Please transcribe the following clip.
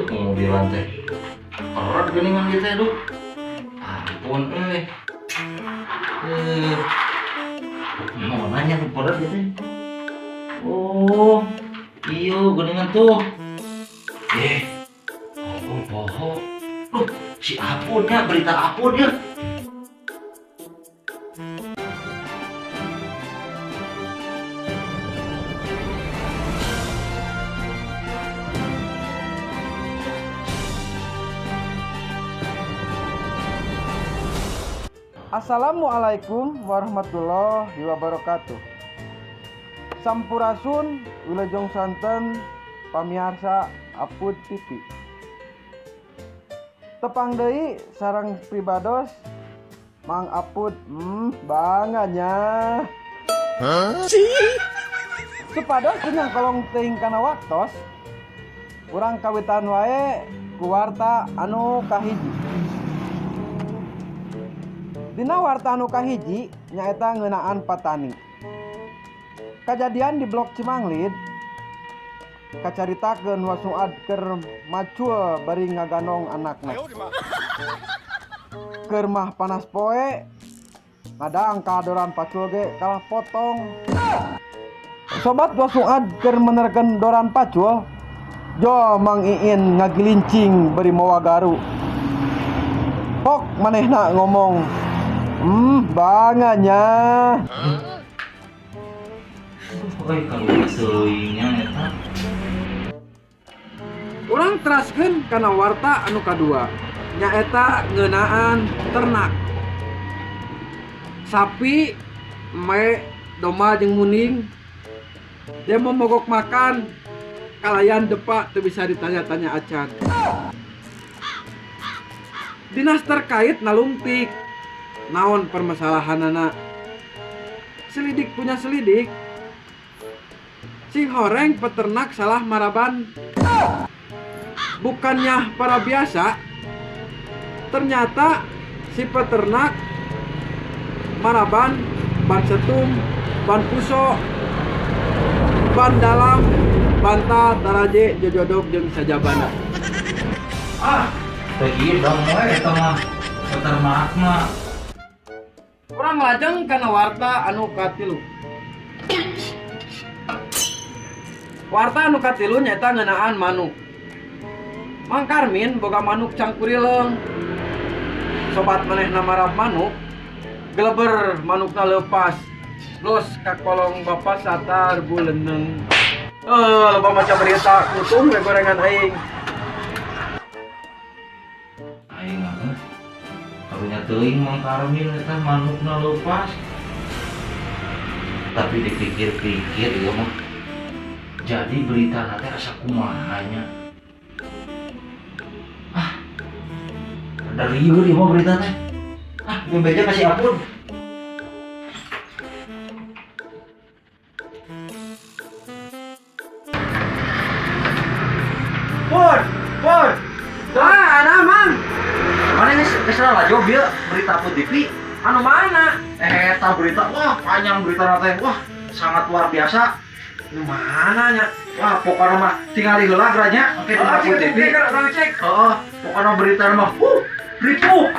Kemudian teh berat geningan kita itu. Ampun mau nanya tuh berat gitu. Oh iya geningan tuh. Oh si Apun ya, berita Apun ya. Assalamualaikum warahmatullahi wabarakatuh. Sampurasun wilujeng santen pamiarsa Apud TV. Tepang deui sareng pribados Mang Apud banganya. Supados jeung kolong teuing kana waktos urang kawitan wae ku warta anu kahiji. Dina warta anu kahiji nyaeta ngeunaan patani. Kajadian di Blok Cimanglid kacaritakeun wasuad keur macul bari ngaganong anakna. Keur mah panas poe ngadang kadoran pacul ge kalah potong. Sobat wasuad keur menerkeun doran pacul, jo Mang Iin ngagilincing bari mawa garu. Pok manehna ngomong, banganya. Kalau seuingnya eta. Urang teraskeun kana warta anu kadua, nyaeta ngeunaan ternak. Sapi, embe, domba jeung muning. Dia mau mogok makan, kalayan depa teu bisa ditanya-tanya acan. Dinas terkait nalumpik naon permasalahanana. Selidik punya selidik. Si horeng peternak salah maraban. Bukannya para biasa, ternyata si peternak maraban ban setum, ban puso, ban dalam, banta, taraje, jojodok jeung sajabana. Teh ieu dong we eta mah peternak mah. Urang lajeng kana warta anu katilu. Warta anu katilu nyaeta ngeunaan manuk. Mang Karmin boga manuk cangkurileung. Sobat manehna marab manuk, geleber manukna leupas. Los ka kolong bapa satar buleuneng. Loba maca berita kutung we gorengan aing. Aing mah karunya teuing Mang Karmin eta manukna leupas. Tapi dipikir-pikir ieu mah jadi berita nanti asa kumahanya. Dari ieu ieu mah berita teh. Bebeja kasih Apun. Pun. Ada Mang. Mana geus salah job ieu berita Apun TV. Anu mana? Eta berita wah panjang berita teh. Wah, sangat luar biasa. Anu mana nya? Wah, pokoknya mah tinggal heula geranya oke di Apun TV. Cek. Pokoknya berita mah ripuh.